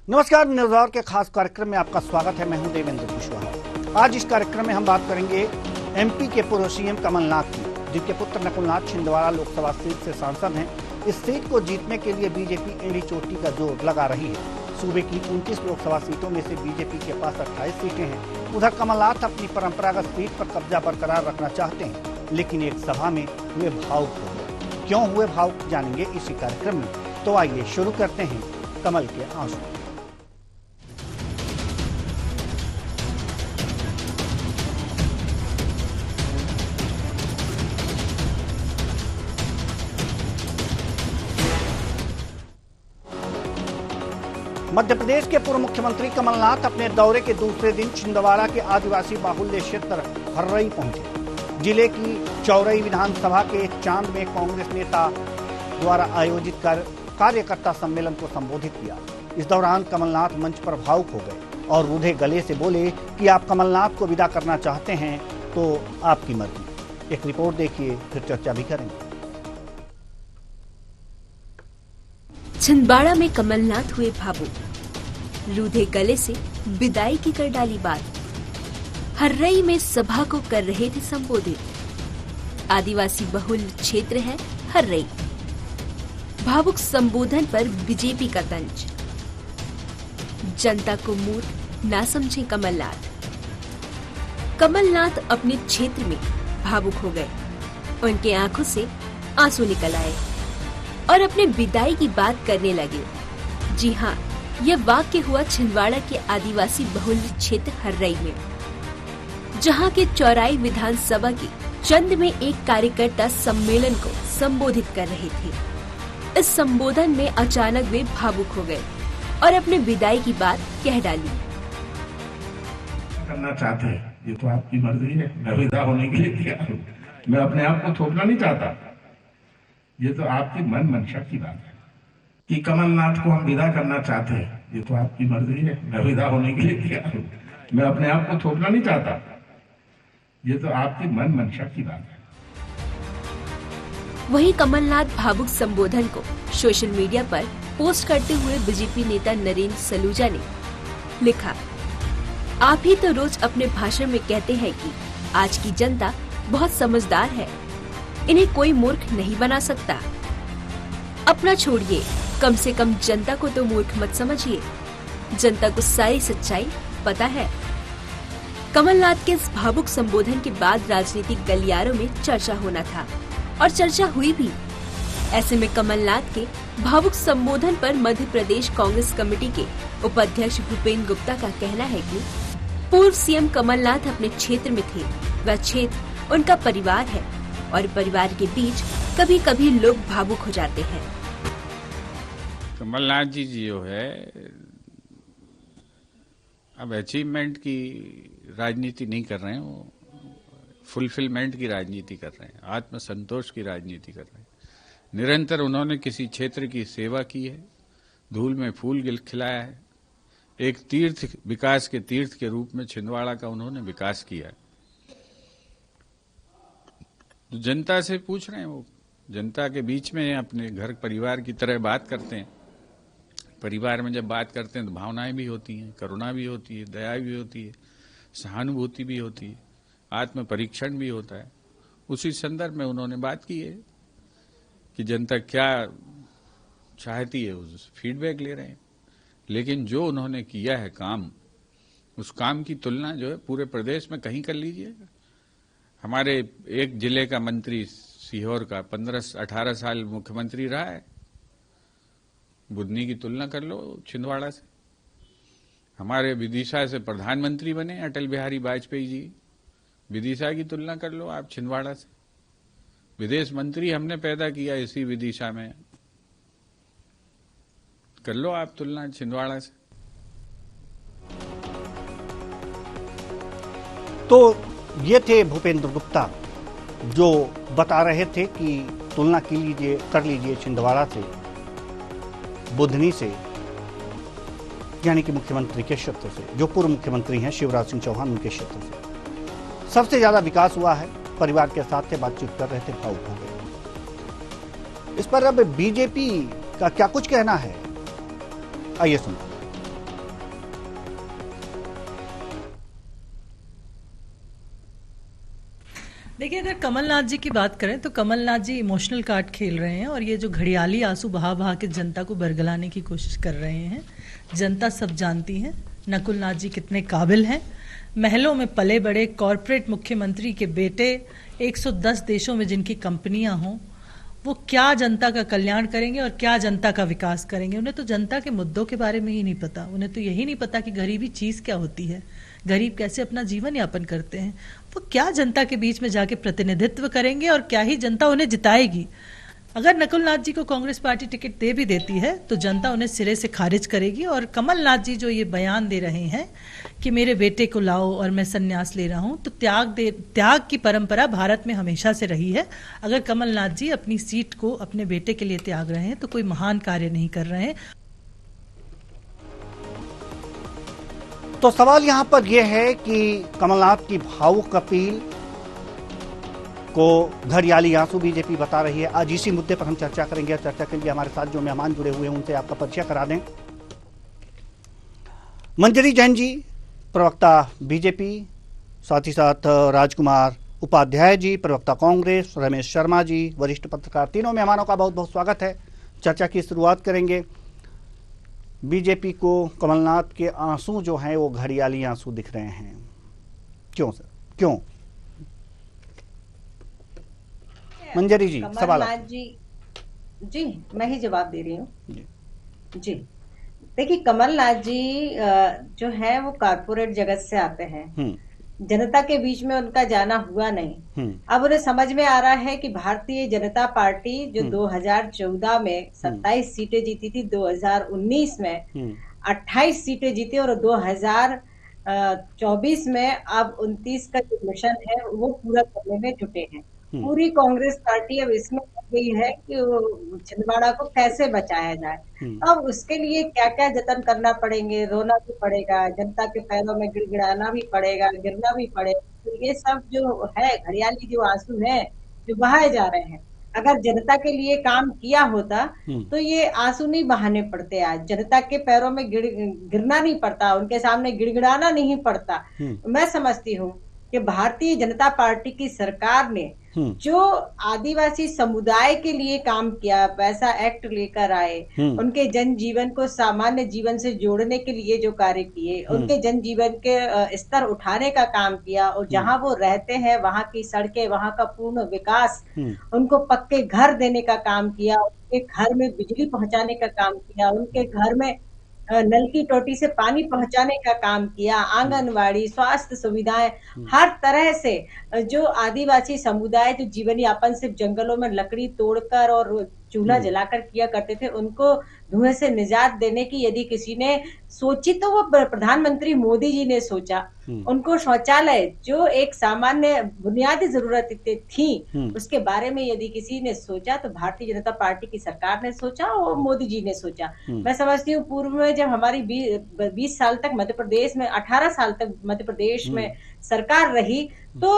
नमस्कार, news our के खास कार्यक्रम में आपका स्वागत है। मैं हूं देवेंद्र कुशवाहा। आज इस कार्यक्रम में हम बात करेंगे एमपी के पूर्व सीएम कमलनाथ की, जिनके पुत्र नकुलनाथ छिंदवाड़ा लोकसभा सीट से सांसद हैं। इस सीट को जीतने के लिए बीजेपी एड़ी चोटी का जोर लगा रही है। सूबे की 29 लोकसभा सीटों में से बीजेपी के पास 28 सीटें हैं। उधर कमलनाथ अपनी परंपरागत सीट पर कब्जा बरकरार रखना चाहते हैं, लेकिन एक सभा में वे भावुक हो गए। क्यों हुए भावुक, जानेंगे इसी कार्यक्रम में। तो आइए शुरू करते हैं कमल के आंसू। मध्य प्रदेश के पूर्व मुख्यमंत्री कमलनाथ अपने दौरे के दूसरे दिन छिंदवाड़ा के आदिवासी बाहुल्य क्षेत्र हर्रई पहुंचे। जिले की चौरई विधानसभा के चांद में कांग्रेस नेता द्वारा आयोजित कार्यकर्ता सम्मेलन को संबोधित किया। इस दौरान कमलनाथ मंच पर भावुक हो गए और रूधे गले से बोले कि आप कमलनाथ को विदा करना चाहते हैं तो आपकी मर्जी। एक रिपोर्ट देखिए, फिर चर्चा भी करेंगे। छिंदवाड़ा में कमलनाथ हुए भावुक, रूधे गले से विदाई की कर डाली बात। हर्रई में सभा को कर रहे थे संबोधित। आदिवासी बहुल क्षेत्र है हर्रई। भावुक संबोधन पर बीजेपी का तंज। जनता को मूर्ख ना समझे कमलनाथ। कमलनाथ अपने क्षेत्र में भावुक हो गए। उनके आंखों से आंसू निकल आए और अपने विदाई की बात करने लगे। जी हाँ, यह वाक्य हुआ छिंदवाड़ा के आदिवासी बहुल क्षेत्र हर्रई में, जहां के चौराई विधानसभा के चंद में एक कार्यकर्ता सम्मेलन को संबोधित कर रहे थे। इस संबोधन में अचानक वे भावुक हो गए और अपने विदाई की बात कह डाली। करना चाहते हैं, ये तो आपकी मर्जी है। मैं विदा होने के लिए तैयार हूँ। मैं अपने आप को थोपना नहीं चाहता। ये तो आपकी मन मंशा की बात है कि कमलनाथ को हम विदा करना चाहते हैं। ये तो आपकी मर्जी है। मैं विदा होने के लिए तैयार हूँ। मैं अपने आप को थोपना नहीं चाहता। ये तो आपकी मन मंशा की बात है। वहीं कमलनाथ भावुक संबोधन को सोशल मीडिया पर पोस्ट करते हुए बीजेपी नेता नरेंद्र सलूजा ने लिखा, आप ही तो रोज अपने भाषण में कहते हैं कि आज की जनता बहुत समझदार है, इन्हें कोई मूर्ख नहीं बना सकता। अपना छोड़िए, कम से कम जनता को तो मूर्ख मत समझिए। जनता को सारी सच्चाई पता है। कमलनाथ के इस भावुक संबोधन के बाद राजनीतिक गलियारों में चर्चा होना था और चर्चा हुई भी। ऐसे में कमलनाथ के भावुक संबोधन पर मध्य प्रदेश कांग्रेस कमेटी के उपाध्यक्ष भूपेंद्र गुप्ता का कहना है कि पूर्व सीएम कमलनाथ अपने क्षेत्र में थे। वह क्षेत्र उनका परिवार है और परिवार के बीच कभी कभी लोग भावुक हो जाते हैं। कमलनाथ जी जो है, अब अचीवमेंट की राजनीति नहीं कर रहे हैं, वो फुलफिलमेंट की राजनीति कर रहे हैं, आत्मसंतोष की राजनीति कर रहे हैं। निरंतर उन्होंने किसी क्षेत्र की सेवा की है, धूल में फूल खिलाया है। एक तीर्थ, विकास के तीर्थ के रूप में छिंदवाड़ा का उन्होंने विकास किया है। तो जनता से पूछ रहे हैं, वो जनता के बीच में अपने घर परिवार की तरह बात करते हैं। परिवार में जब बात करते हैं तो भावनाएं भी होती हैं, करुणा भी होती है, दया भी होती है, सहानुभूति भी होती है, आत्म परीक्षण भी होता है। उसी संदर्भ में उन्होंने बात की है कि जनता क्या चाहती है, उस फीडबैक ले रहे हैं। लेकिन जो उन्होंने किया है काम, उस काम की तुलना जो है पूरे प्रदेश में कहीं कर लीजिएगा। हमारे एक जिले का मंत्री सीहोर का 15-18 साल मुख्यमंत्री रहा है, बुधनी की तुलना कर लो छिंदवाड़ा से। हमारे विदिशा से प्रधानमंत्री बने अटल बिहारी वाजपेयी जी, विदिशा की तुलना कर लो आप छिंदवाड़ा से। विदेश मंत्री हमने पैदा किया इसी विदिशा में, कर लो आप तुलना छिंदवाड़ा से। तो ये थे भूपेंद्र गुप्ता, जो बता रहे थे कि तुलना कर लीजिए छिंदवाड़ा से, बुधनी से, यानी कि मुख्यमंत्री के क्षेत्र से, जो पूर्व मुख्यमंत्री हैं शिवराज सिंह चौहान, उनके क्षेत्र से सबसे ज्यादा विकास हुआ है। परिवार के साथ से बातचीत कर रहे थे, भावुक हो गए। इस पर अब बीजेपी का क्या कुछ कहना है, आइए सुनो। देखिए, अगर कमलनाथ जी की बात करें तो कमलनाथ जी इमोशनल कार्ड खेल रहे हैं और ये जो घड़ियाली आंसू बहा बहा के जनता को बरगलाने की कोशिश कर रहे हैं। जनता सब जानती है नकुल नाथ जी कितने काबिल हैं। महलों में पले बड़े कॉरपोरेट मुख्यमंत्री के बेटे, 110 देशों में जिनकी कंपनियां हों, वो क्या जनता का कल्याण करेंगे और क्या जनता का विकास करेंगे। उन्हें तो जनता के मुद्दों के बारे में ही नहीं पता। उन्हें तो यही नहीं पता कि गरीबी चीज क्या होती है, गरीब कैसे अपना जीवन यापन करते हैं। वो क्या जनता के बीच में जाके प्रतिनिधित्व करेंगे और क्या ही जनता उन्हें जिताएगी। अगर नकुलनाथ जी को कांग्रेस पार्टी टिकट दे भी देती है तो जनता उन्हें सिरे से खारिज करेगी। और कमलनाथ जी जो ये बयान दे रहे हैं कि मेरे बेटे को लाओ और मैं संन्यास ले रहा हूं, तो त्याग की परंपरा भारत में हमेशा से रही है। अगर कमलनाथ जी अपनी सीट को अपने बेटे के लिए त्याग रहे हैं तो कोई महान कार्य नहीं कर रहे हैं। तो सवाल यहां पर यह है कि कमलनाथ की भावुक अपील को घड़ियाली आंसू बीजेपी बता रही है। आज इसी मुद्दे पर हम चर्चा करेंगे। चर्चा के लिए हमारे साथ जो मेहमान जुड़े हुए हैं उनसे आपका परिचय करा दें। मंजरी जैन जी, प्रवक्ता बीजेपी, साथ ही साथ राजकुमार उपाध्याय जी, प्रवक्ता कांग्रेस, रमेश शर्मा जी, वरिष्ठ पत्रकार। तीनों मेहमानों का बहुत बहुत स्वागत है। चर्चा की शुरुआत करेंगे। बीजेपी को कमलनाथ के आंसू जो हैं वो घड़ियाली आंसू दिख रहे हैं। क्यों सर, क्यों? मंजरी जी, सवाल जी मैं ही जवाब दे रही हूँ जी। देखिए, कमलनाथ जी जो है वो कारपोरेट जगत से आते हैं। जनता के बीच में उनका जाना हुआ नहीं। अब उन्हें समझ में आ रहा है कि भारतीय जनता पार्टी जो 2014 में 27 सीटें जीती थी, 2019 में 28 सीटें जीती और 2024 में अब 29 का जो मिशन है वो पूरा करने में जुटे हैं। पूरी कांग्रेस पार्टी अब इसमें लग गई है कि छिंदवाड़ा को कैसे बचाया जाए। अब उसके लिए क्या क्या जतन करना पड़ेंगे, रोना भी पड़ेगा, जनता के पैरों में गिड़गिड़ाना भी पड़ेगा, गिरना भी पड़ेगा। तो ये सब जो है घड़ियाली जो आंसू है जो बहाए जा रहे हैं, अगर जनता के लिए काम किया होता तो ये आंसू नहीं बहाने पड़ते। आज जनता के पैरों में गिरना नहीं पड़ता, उनके सामने गिड़गिड़ाना नहीं पड़ता। मैं समझती हूँ कि भारतीय जनता पार्टी की सरकार ने जो आदिवासी समुदाय के लिए काम किया, वैसा एक्ट लेकर आए, उनके जनजीवन को सामान्य जीवन से जोड़ने के लिए जो कार्य किए, उनके जनजीवन के स्तर उठाने का काम किया और जहां वो रहते हैं वहां की सड़कें, वहां का पूर्ण विकास, उनको पक्के घर देने का काम किया, उनके घर में बिजली पहुंचाने का काम किया, उनके घर में नल की टोटी से पानी पहुंचाने का काम किया, आंगनवाड़ी, स्वास्थ्य सुविधाएं, हर तरह से जो आदिवासी समुदाय जो जीवन यापन सिर्फ जंगलों में लकड़ी तोड़कर और चूल्हा जलाकर किया करते थे, उनको धुएं से निजात देने की यदि किसी ने सोची तो वो प्रधानमंत्री मोदी जी ने सोचा। उनको शौचालय जो एक सामान्य बुनियादी जरूरत थी उसके बारे में यदि किसी ने सोचा तो भारतीय जनता पार्टी की सरकार ने सोचा और मोदी जी ने सोचा। मैं समझती हूँ पूर्व में जब हमारी 20 साल तक मध्य प्रदेश में, 18 साल तक मध्य प्रदेश में सरकार रही तो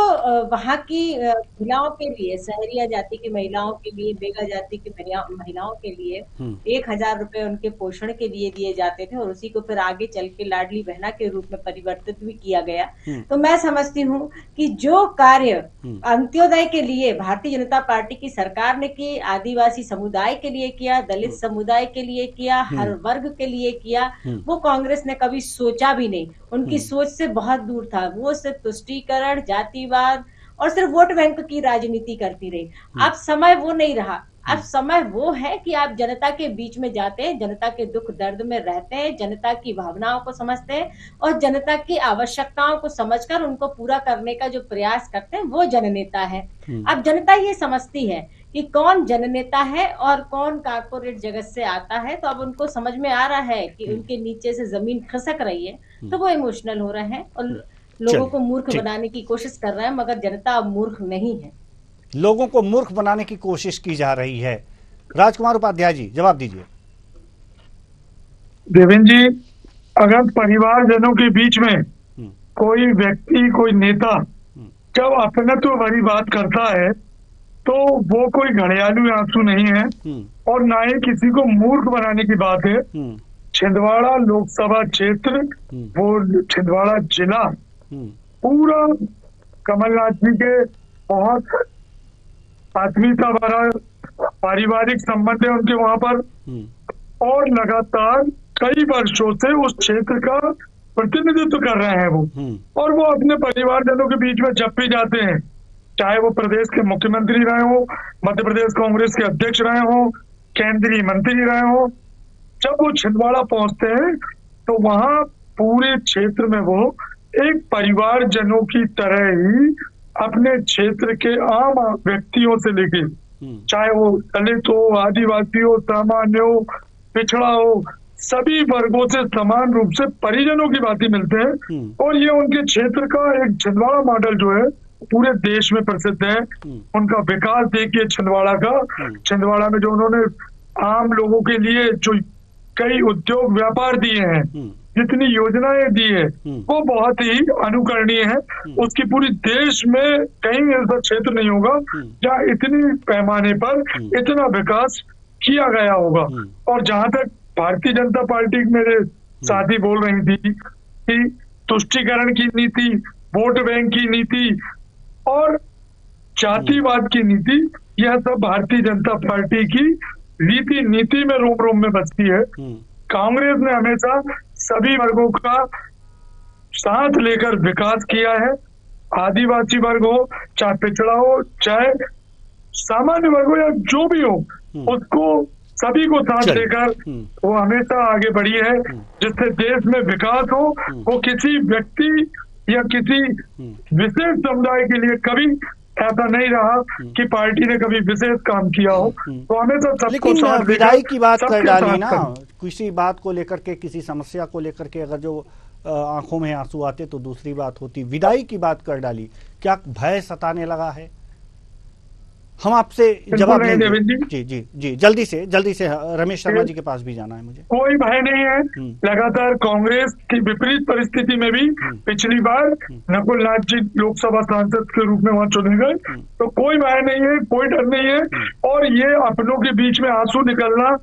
वहां की महिलाओं के लिए, सहरिया जाति की महिलाओं के लिए, बेगा जाति की महिलाओं के लिए 1000 रुपए उनके पोषण के लिए दिए जाते थे और उसी को फिर आगे चल के लाडली बहना के रूप में परिवर्तित भी किया गया। तो मैं समझती हूँ कि जो कार्य अंत्योदय के लिए भारतीय जनता पार्टी की सरकार ने की, आदिवासी समुदाय के लिए किया, दलित समुदाय के लिए किया, हर वर्ग के लिए किया, वो कांग्रेस ने कभी सोचा भी नहीं। उनकी सोच से बहुत दूर था। वो सिर्फ तुष्टीकरण, जातिवाद और सिर्फ वोट बैंक की राजनीति करती रही। अब समय वो नहीं रहा। अब समय वो है कि आप जनता के बीच में जाते हैं, जनता के दुख दर्द में रहते हैं, जनता की भावनाओं को समझते हैं और जनता की आवश्यकताओं को समझकर उनको पूरा करने का जो प्रयास करते हैं वो जननेता है। अब जनता ये समझती है कि कौन जननेता है और कौन कारपोरेट जगत से आता है। तो अब उनको समझ में आ रहा है कि उनके नीचे से जमीन खिसक रही है, तो वो इमोशनल हो रहे हैं और लोगों को मूर्ख बनाने की कोशिश कर रहे हैं, मगर जनता अब मूर्ख नहीं है। लोगों को मूर्ख बनाने की कोशिश की जा रही है। राजकुमार उपाध्याय जी, जवाब दीजिए। देवेंद्र जी, अगर परिवारजनों के बीच में कोई व्यक्ति, कोई नेता जब अपनत्व भरी बात करता है तो वो कोई घड़ियालू आंसू नहीं है और ना ही किसी को मूर्ख बनाने की बात है। छिंदवाड़ा लोकसभा क्षेत्र, वो छिंदवाड़ा जिला पूरा कमलनाथ जी के बहुत आत्मीयता भरा पारिवारिक संबंध है उनके वहां पर, और लगातार कई वर्षों से उस क्षेत्र का प्रतिनिधित्व कर रहे हैं वो, और वो अपने परिवारजनों के बीच में जब भी जाते हैं, चाहे वो प्रदेश के मुख्यमंत्री रहे हो, मध्य प्रदेश कांग्रेस के अध्यक्ष रहे हो, केंद्रीय मंत्री रहे हो, जब वो छिंदवाड़ा पहुंचते हैं तो वहां पूरे क्षेत्र में वो एक परिवारजनों की तरह ही अपने क्षेत्र के आम व्यक्तियों से लेके, चाहे वो दलित हो, आदिवासी हो, सामान्य हो, पिछड़ा हो, सभी वर्गों से समान रूप से परिजनों की बातें मिलते हैं। और ये उनके क्षेत्र का एक छिंदवाड़ा मॉडल जो है पूरे देश में प्रसिद्ध है। उनका विकास देखिए छिंदवाड़ा का, छिंदवाड़ा में जो उन्होंने आम लोगों के लिए जो कई उद्योग व्यापार दिए हैं, जितनी योजनाएं दी है, वो बहुत ही अनुकरणीय है। उसकी पूरी देश में कहीं ऐसा क्षेत्र नहीं होगा जहाँ इतनी पैमाने पर इतना विकास किया गया होगा। और जहां तक भारतीय जनता पार्टी मेरे साथी बोल रही थी कि तुष्टीकरण की नीति, वोट बैंक की नीति और जातिवाद की नीति, यह सब भारतीय जनता पार्टी की रीति नीति में रोम रोम में बसती है। कांग्रेस ने हमेशा सभी वर्गों का साथ लेकर विकास किया है। आदिवासी वर्ग हो, चाहे पिछड़ा हो, चाहे सामान्य वर्ग हो, या जो भी हो, उसको सभी को साथ लेकर वो हमेशा आगे बढ़ी है, जिससे देश में विकास हो। वो किसी व्यक्ति या किसी विशेष समुदाय के लिए कभी ऐसा नहीं रहा कि पार्टी ने कभी विशेष काम किया हो, तो हमेशा सबको लेकिन साथ विदाई की बात कर डाली ना, किसी बात को लेकर के, किसी समस्या को लेकर के अगर जो आंखों में आंसू आते तो दूसरी बात होती, विदाई की बात कर डाली, क्या भय सताने लगा है? हम आपसे जवाब लेंगे। जी जी जी, जल्दी से रमेश शर्मा जी के पास भी जाना है मुझे। कोई भय नहीं है। लगातार कांग्रेस की विपरीत परिस्थिति में भी पिछली बार नकुल नाथ जी लोकसभा सांसद के रूप में वहां चुने गए, तो कोई भय नहीं है, कोई डर नहीं है। और ये अपनों के बीच में आंसू निकलना,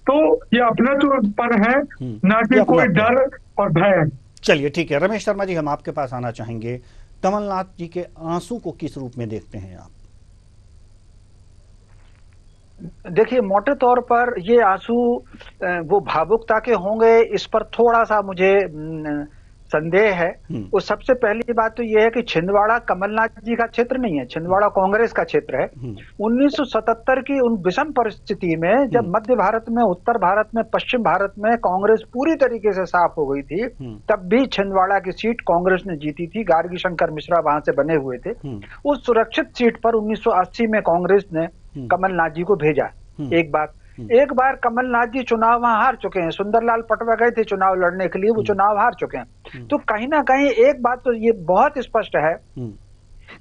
तो ये अपनापन है, ना कि कोई डर और भय। चलिए ठीक है रमेश शर्मा जी, हम आपके पास आना चाहेंगे। कमलनाथ जी के आंसू को किस रूप में देखते हैं आप? देखिए, मोटे तौर पर ये आंसू वो भावुकता के होंगे, इस पर थोड़ा सा मुझे संदेह है। और सबसे पहली बात तो ये है कि छिंदवाड़ा कमलनाथ जी का क्षेत्र नहीं है, छिंदवाड़ा कांग्रेस का क्षेत्र है। 1977 की उन विषम परिस्थिति में जब मध्य भारत में, उत्तर भारत में, पश्चिम भारत में कांग्रेस पूरी तरीके से साफ हो गई थी, तब भी छिंदवाड़ा की सीट कांग्रेस ने जीती थी। गार्गी शंकर मिश्रा वहां से बने हुए थे। उस सुरक्षित सीट पर 1980 में कांग्रेस ने कमलनाथ जी को भेजा। एक बार कमलनाथ जी चुनाव वहां हार चुके हैं। सुंदरलाल पटवा गए थे चुनाव लड़ने के लिए, वो चुनाव हार चुके हैं। तो कहीं ना कहीं एक बात तो ये बहुत स्पष्ट है,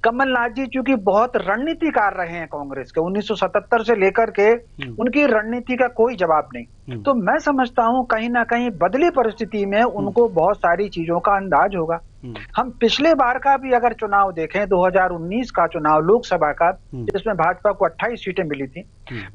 कमलनाथ जी चूंकि बहुत रणनीतिकार रहे हैं कांग्रेस के, 1977 से लेकर के उनकी रणनीति का कोई जवाब नहीं। तो मैं समझता हूं कहीं ना कहीं बदली परिस्थिति में उनको बहुत सारी चीजों का अंदाज होगा। हम पिछले बार का भी अगर चुनाव देखें, 2019 का चुनाव लोकसभा का, जिसमें भाजपा को 28 सीटें मिली थी,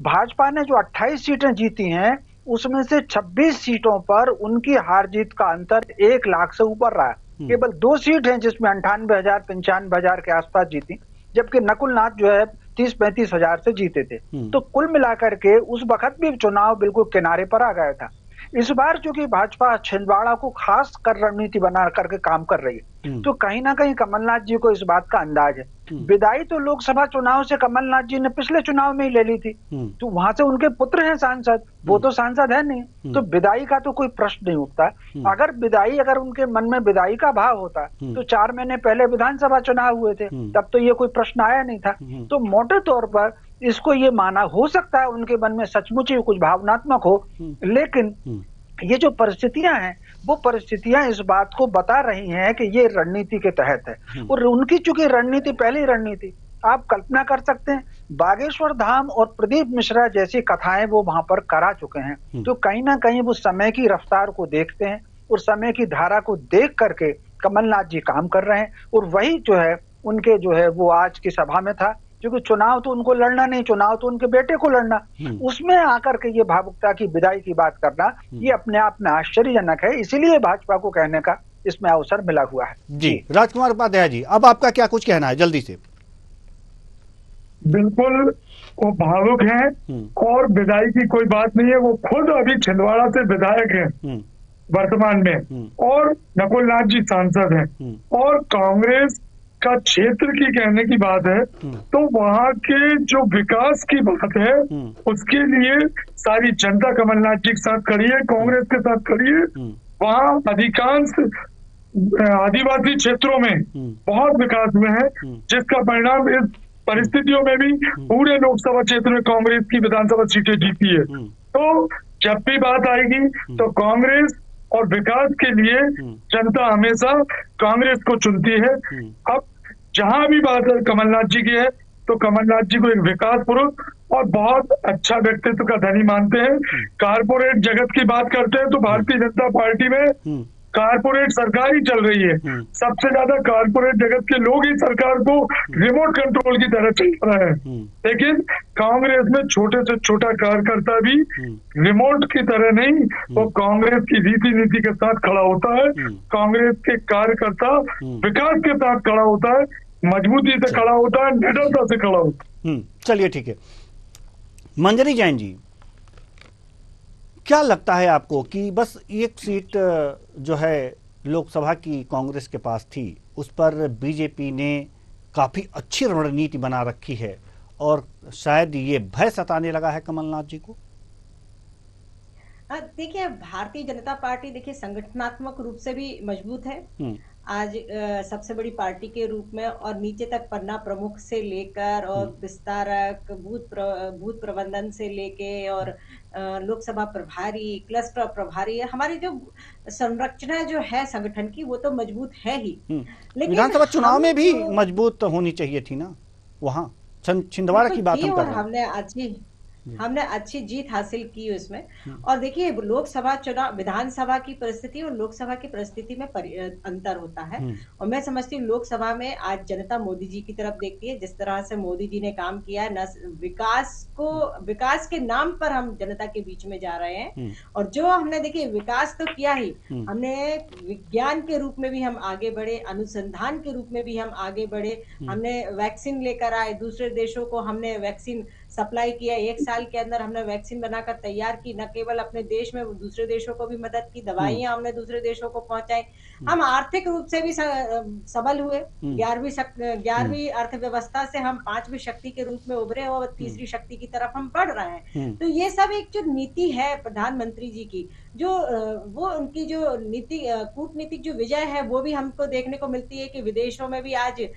भाजपा ने जो 28 सीटें जीती हैं उसमें से 26 सीटों पर उनकी हार जीत का अंतर 1 लाख से ऊपर रहा। केवल 2 सीट हैं जिसमें 98,000 95,000 के आसपास जीती, जबकि नकुल नाथ जो है 30-35 हजार से जीते थे। तो कुल मिलाकर के उस वक्त भी चुनाव बिल्कुल किनारे पर आ गया था। इस बार चूंकि भाजपा छिंदवाड़ा को खास कर रणनीति बना करके काम कर रही है, तो कहीं ना कहीं कमलनाथ जी को इस बात का अंदाज है। विदाई तो लोकसभा चुनाव से कमलनाथ जी ने पिछले चुनाव में ही ले ली थी, तो वहां से उनके पुत्र हैं सांसद, वो तो सांसद है नहीं, तो विदाई का तो कोई प्रश्न नहीं उठता। अगर उनके मन में विदाई का भाव होता तो 4 महीने पहले विधानसभा चुनाव हुए थे, तब तो ये कोई प्रश्न आया नहीं था। तो मोटे तौर पर इसको ये माना हो सकता है उनके मन में सचमुच ही कुछ भावनात्मक हो, लेकिन ये जो परिस्थितियां हैं वो परिस्थितियां इस बात को बता रही हैं कि ये रणनीति के तहत है। और उनकी चूंकि रणनीति पहली रणनीति, आप कल्पना कर सकते हैं, बागेश्वर धाम और प्रदीप मिश्रा जैसी कथाएं वो वहां पर करा चुके हैं। तो कहीं ना कहीं वो समय की रफ्तार को देखते हैं और समय की धारा को देख करके कमलनाथ जी काम कर रहे हैं। और वही जो है उनके जो है वो आज की सभा में था, क्योंकि चुनाव तो उनको लड़ना नहीं, चुनाव तो उनके बेटे को लड़ना, उसमें आकर के ये भावुकता की विदाई की बात करना, ये अपने आप में आश्चर्यजनक है। इसीलिए भाजपा को कहने का इसमें अवसर मिला हुआ है। जी राजकुमार उपाध्याय जी, अब आपका क्या कुछ कहना है जल्दी से? बिल्कुल वो भावुक हैं और विदाई की कोई बात नहीं है। वो खुद अभी छिंदवाड़ा से विधायक हैं वर्तमान में, और नकुल नाथ जी सांसद हैं, और कांग्रेस का क्षेत्र की कहने की बात है तो वहाँ के जो विकास की बात है उसके लिए सारी जनता कमलनाथ जी के साथ खड़ी है, कांग्रेस के साथ खड़ी है। वहाँ अधिकांश आदिवासी क्षेत्रों में बहुत विकास हुए हैं, जिसका परिणाम इस परिस्थितियों में भी पूरे लोकसभा क्षेत्र में कांग्रेस की विधानसभा सीटें जीती है। तो जब भी बात आएगी तो कांग्रेस और विकास के लिए जनता हमेशा कांग्रेस को चुनती है। अब जहां भी बात कमलनाथ जी की है तो कमलनाथ जी को एक विकास पुरुष और बहुत अच्छा व्यक्तित्व का धनी मानते हैं। कारपोरेट जगत की बात करते हैं तो भारतीय जनता पार्टी में कारपोरेट सरकार ही चल रही है। सबसे ज्यादा कारपोरेट जगत के लोग ही सरकार को रिमोट कंट्रोल की तरह चल रहे हैं, लेकिन कांग्रेस में छोटे से छोटा कार्यकर्ता भी रिमोट की तरह नहीं, वो कांग्रेस की रीति नीति के साथ खड़ा होता है। कांग्रेस के कार्यकर्ता विकास के साथ खड़ा होता है, मजबूती से खड़ा होता है, निडरता से खड़ा होता है। चलिए ठीक है। मंजरी जैन जी, क्या लगता है आपको कि बस एक सीट जो है लोकसभा की कांग्रेस के पास थी, उस पर बीजेपी ने काफी अच्छी रणनीति बना रखी है और शायद ये भय सताने लगा है कमलनाथ जी को? देखिए, भारतीय जनता पार्टी देखिए संगठनात्मक रूप से भी मजबूत है। आज सबसे बड़ी पार्टी के रूप में और नीचे तक पन्ना प्रमुख से लेकर और विस्तारक बूथ प्रबंधन से लेके और लोकसभा प्रभारी, क्लस्टर प्रभारी, हमारी जो संरचना जो है संगठन की वो तो मजबूत है ही। लेकिन विधानसभा चुनाव में भी मजबूत होनी चाहिए थी ना, वहाँ छिंदवाड़ा की बात हम कर रहे हैं। हमने अच्छी जीत हासिल की उसमें। और देखिए, लोकसभा चुनाव, विधानसभा की परिस्थिति और लोकसभा की परिस्थिति में अंतर होता है। और मैं समझती हूँ लोकसभा में आज जनता मोदी जी की तरफ देखती है। जिस तरह से मोदी जी ने काम किया है, न विकास के नाम पर हम जनता के बीच में जा रहे हैं। और जो हमने देखिए विकास तो किया ही, हमने विज्ञान के रूप में भी हम आगे बढ़े, अनुसंधान के रूप में भी हम आगे बढ़े। हमने वैक्सीन लेकर आए, दूसरे देशों को हमने वैक्सीन सप्लाई किया। 1 साल के अंदर हमने वैक्सीन बनाकर तैयार की, न केवल अपने देश में, दूसरे देशों को भी मदद की, दवाइयां हमने दूसरे देशों को पहुंचाई। हम आर्थिक रूप से भी सबल हुए। 11वीं अर्थव्यवस्था से हम 5वीं शक्ति के रूप में उभरे और तीसरी शक्ति की तरफ हम बढ़ रहे हैं। तो ये सब एक जो नीति है प्रधानमंत्री जी की, जो वो उनकी जो नीति, कूटनीतिक जो विजय है, वो भी हमको देखने को मिलती है कि विदेशों में भी आज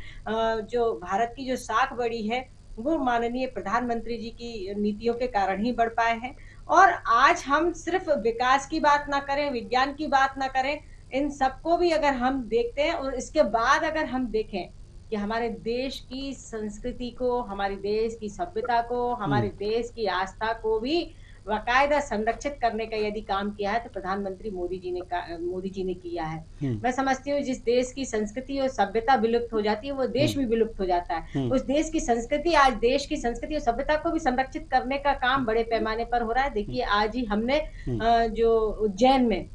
जो भारत की जो साख बढ़ी है वो माननीय प्रधानमंत्री जी की नीतियों के कारण ही बढ़ पाए हैं। और आज हम सिर्फ विकास की बात ना करें, विज्ञान की बात ना करें, इन सबको भी अगर हम देखते हैं और इसके बाद अगर हम देखें कि हमारे देश की संस्कृति को, हमारे देश की सभ्यता को, हमारे देश की आस्था को भी बाकायदा संरक्षित करने का यदि काम किया है तो प्रधानमंत्री मोदी जी ने किया है। मैं समझती हूँ जिस देश की संस्कृति और सभ्यता विलुप्त हो जाती है वो देश भी विलुप्त हो जाता है। उस देश की संस्कृति, आज देश की संस्कृति और सभ्यता को भी संरक्षित करने का काम बड़े पैमाने पर हो रहा है। देखिए, आज ही हमने जो उज्जैन में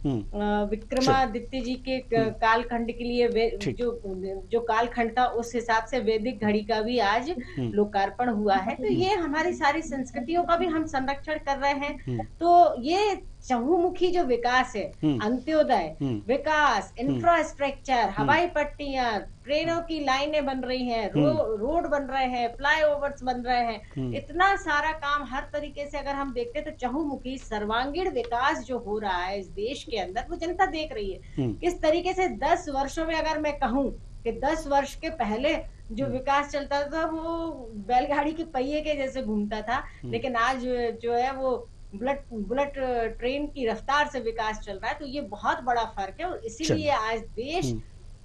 विक्रमादित्य जी के कालखंड के लिए जो कालखंड था उस हिसाब से वैदिक घड़ी का भी आज लोकार्पण हुआ है। तो ये हमारी सारी संस्कृतियों का भी हम संरक्षण कर रहे हैं। तो ये चहुमुखी जो विकास है, अंत्योदय विकास, इंफ्रास्ट्रक्चर, हवाई पट्टियां, ट्रेनों की लाइनें बन रही हैं, रोड बन रहे हैं, फ्लाईओवर्स बन रहे हैं, इतना सारा काम हर तरीके से अगर हम देखते हैं तो चहुमुखी सर्वांगीण विकास जो हो रहा है इस देश के अंदर वो जनता देख रही है। किस तरीके से 10 वर्षों में अगर मैं कहूँ कि 10 वर्ष के पहले जो विकास चलता था वो बैलगाड़ी के पहिए के जैसे घूमता था, लेकिन आज जो है वो बुलेट ट्रेन की रफ्तार से विकास चल रहा है। तो ये बहुत बड़ा फर्क है और इसीलिए आज देश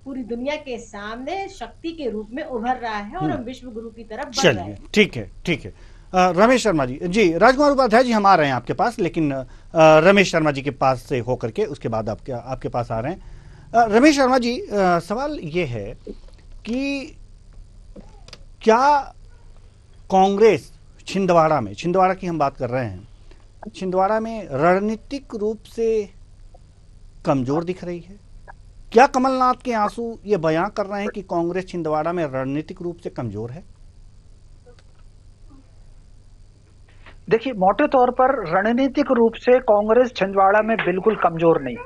पूरी दुनिया के सामने शक्ति के रूप में उभर रहा है और हम विश्व गुरु की तरफ बढ़ रहे हैं। ठीक है, ठीक है। रमेश शर्मा जी, राजकुमार उपाध्याय जी हम आ रहे हैं आपके पास, लेकिन रमेश शर्मा जी के पास से होकर के उसके बाद आपके पास आ रहे हैं। रमेश शर्मा जी, सवाल ये है कि क्या कांग्रेस छिंदवाड़ा की हम बात कर रहे हैं, छिंदवाड़ा में रणनीतिक रूप से कमजोर दिख रही है? क्या कमलनाथ के आंसू ये बयां कर रहे हैं कि कांग्रेस छिंदवाड़ा में रणनीतिक रूप से कमजोर है? देखिए, मोटे तौर पर रणनीतिक रूप से कांग्रेस छिंदवाड़ा में बिल्कुल कमजोर नहीं,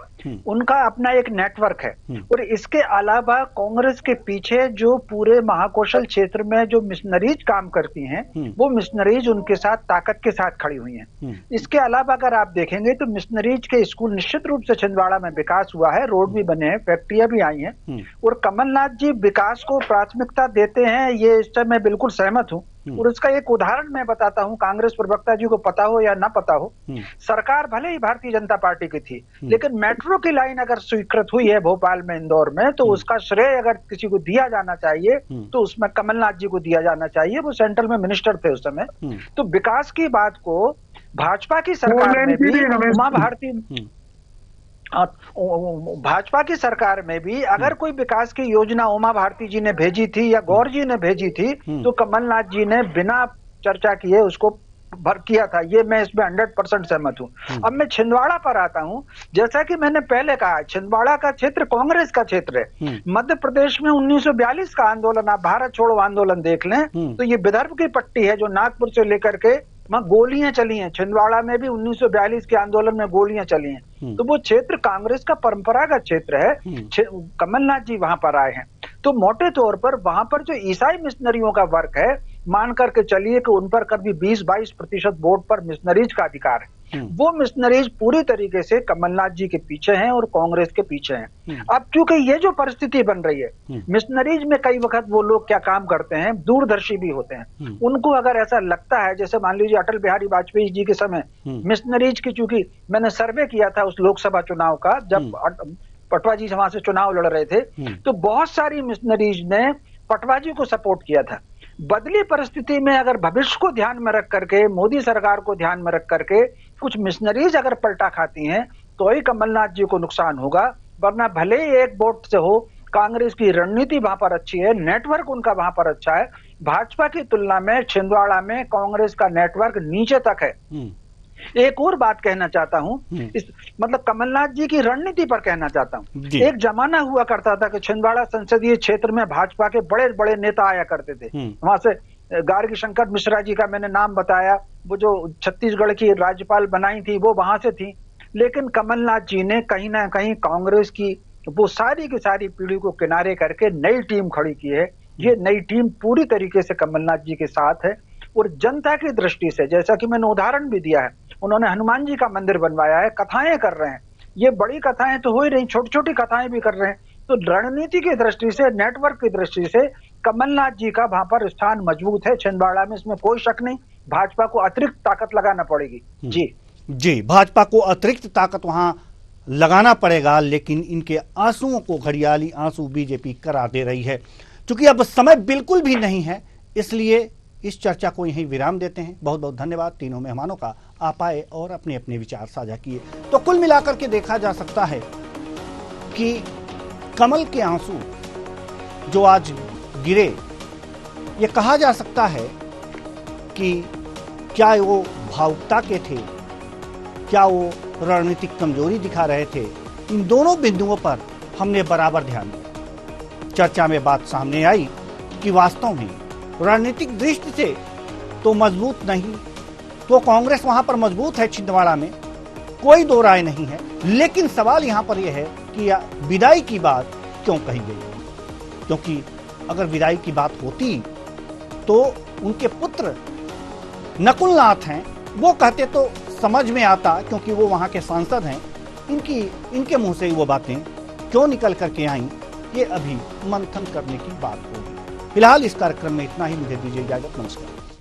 उनका अपना एक नेटवर्क है। और इसके अलावा कांग्रेस के पीछे जो पूरे महाकौशल क्षेत्र में जो मिशनरीज काम करती हैं, वो मिशनरीज उनके साथ ताकत के साथ खड़ी हुई हैं। इसके अलावा अगर आप देखेंगे तो मिशनरीज के स्कूल निश्चित रूप से छिंदवाड़ा में विकास हुआ है, रोड भी बने हैं, फैक्ट्रियां भी आई हैं। और कमलनाथ जी विकास को प्राथमिकता देते हैं, ये इससे मैं बिल्कुल सहमत हूं। और इसका एक उदाहरण मैं बताता हूं, कांग्रेस प्रवक्ता जी को पता हो या ना पता हो, सरकार भले ही भारतीय जनता पार्टी की थी, लेकिन मेट्रो की लाइन अगर स्वीकृत हुई है भोपाल में, इंदौर में, तो उसका श्रेय अगर किसी को दिया जाना चाहिए तो उसमें कमलनाथ जी को दिया जाना चाहिए। वो सेंट्रल में मिनिस्टर थे उस समय। तो विकास की बात को भाजपा की सरकार में भी, भाजपा की सरकार में भी अगर कोई विकास की योजना उमा भारती जी ने भेजी थी या गौर जी ने भेजी थी, तो कमलनाथ जी ने बिना चर्चा किए उसको भर किया था। ये मैं इसमें 100% सहमत हूं। अब मैं छिंदवाड़ा पर आता हूं। जैसा कि मैंने पहले कहा, छिंदवाड़ा का क्षेत्र कांग्रेस का क्षेत्र है। मध्य प्रदेश में 1942 का आंदोलन, आप भारत छोड़ो आंदोलन देख लें तो ये विदर्भ की पट्टी है जो नागपुर से लेकर के वहां गोलियां चली हैं। छिंदवाड़ा में भी 1942 के आंदोलन में गोलियां चली हैं। तो वो क्षेत्र कांग्रेस का परंपरागत क्षेत्र है। कमलनाथ जी वहां पर आए हैं, तो मोटे तौर पर वहां पर जो ईसाई मिशनरियों का वर्क है, मान करके चलिए कि उन पर कभी 20-22% वोट पर मिशनरीज का अधिकार है। वो मिशनरीज पूरी तरीके से कमलनाथ जी के पीछे हैं और कांग्रेस के पीछे हैं। अब क्योंकि ये जो परिस्थिति बन रही है, मिशनरीज में कई वक्त वो लोग क्या काम करते हैं, दूरदर्शी भी होते हैं। उनको अगर ऐसा लगता है, जैसे मान लीजिए अटल बिहारी वाजपेयी जी के समय मिशनरीज की, चूंकि मैंने सर्वे किया था उस लोकसभा चुनाव का, जब पटवा जी वहां से चुनाव लड़ रहे थे, तो बहुत सारी मिशनरीज ने पटवा जी को सपोर्ट किया था। बदली परिस्थिति में अगर भविष्य को ध्यान में रख करके, मोदी सरकार को ध्यान में रख करके कुछ मिशनरीज अगर पलटा खाती हैं, तो ही कमलनाथ जी को नुकसान होगा। वरना भले ही एक वोट से हो, कांग्रेस की रणनीति वहां पर अच्छी है, नेटवर्क उनका वहां पर अच्छा है। भाजपा की तुलना में छिंदवाड़ा में कांग्रेस का नेटवर्क नीचे तक है। एक और बात कहना चाहता हूं, इस मतलब कमलनाथ जी की रणनीति पर कहना चाहता हूं। एक जमाना हुआ करता था कि छिंदवाड़ा संसदीय क्षेत्र में भाजपा के बड़े बड़े नेता आया करते थे। वहां से गार्गी शंकर मिश्रा जी का मैंने नाम बताया, वो जो छत्तीसगढ़ की राज्यपाल बनाई थी वो वहां से थी। लेकिन कमलनाथ जी ने कहीं ना कहीं कांग्रेस की वो सारी की सारी पीढ़ी को किनारे करके नई टीम खड़ी की है। ये नई टीम पूरी तरीके से कमलनाथ जी के साथ है। और जनता की दृष्टि से, जैसा कि मैंने उदाहरण भी दिया है, उन्होंने हनुमान जी का मंदिर बनवाया है, कथाएं कर रहे हैं। ये बड़ी कथाएं तो हो ही रही, छोटी छोटी कथाएं भी कर रहे हैं। तो रणनीति की दृष्टि से, नेटवर्क की दृष्टि से कमलनाथ जी का वहां पर स्थान मजबूत है छिंदवाड़ा में, इसमें कोई शक नहीं। भाजपा को अतिरिक्त ताकत लगाना पड़ेगी। जी, भाजपा को अतिरिक्त ताकत वहां लगाना पड़ेगा, लेकिन इनके आंसुओं को घड़ियाली आंसू बीजेपी करा दे रही है। क्योंकि अब समय बिल्कुल भी नहीं है, इसलिए इस चर्चा को यहीं विराम देते हैं। बहुत बहुत धन्यवाद तीनों मेहमानों का, आप आए और अपने अपने विचार साझा किए। तो कुल मिलाकर के देखा जा सकता है कि कमल के आंसू जो आज गिरे, ये कहा जा सकता है कि क्या वो भावुकता के थे, क्या वो रणनीतिक कमजोरी दिखा रहे थे, इन दोनों बिंदुओं पर हमने बराबर ध्यान दिया। चर्चा में बात सामने आई कि वास्तव में रणनीतिक दृष्टि से तो मजबूत नहीं, तो कांग्रेस वहां पर मजबूत है छिंदवाड़ा में, कोई दो राय नहीं है। लेकिन सवाल यहां पर यह है कि विदाई की बात क्यों कही गई? क्योंकि अगर विदाई की बात होती तो उनके पुत्र नकुलनाथ हैं, वो कहते तो समझ में आता, क्योंकि वो वहां के सांसद हैं। इनके मुंह से वो बातें क्यों निकल करके आई, ये अभी मंथन करने की बात होगी। फिलहाल इस कार्यक्रम में इतना ही। मुझे दीजिए इजाजत, नमस्कार।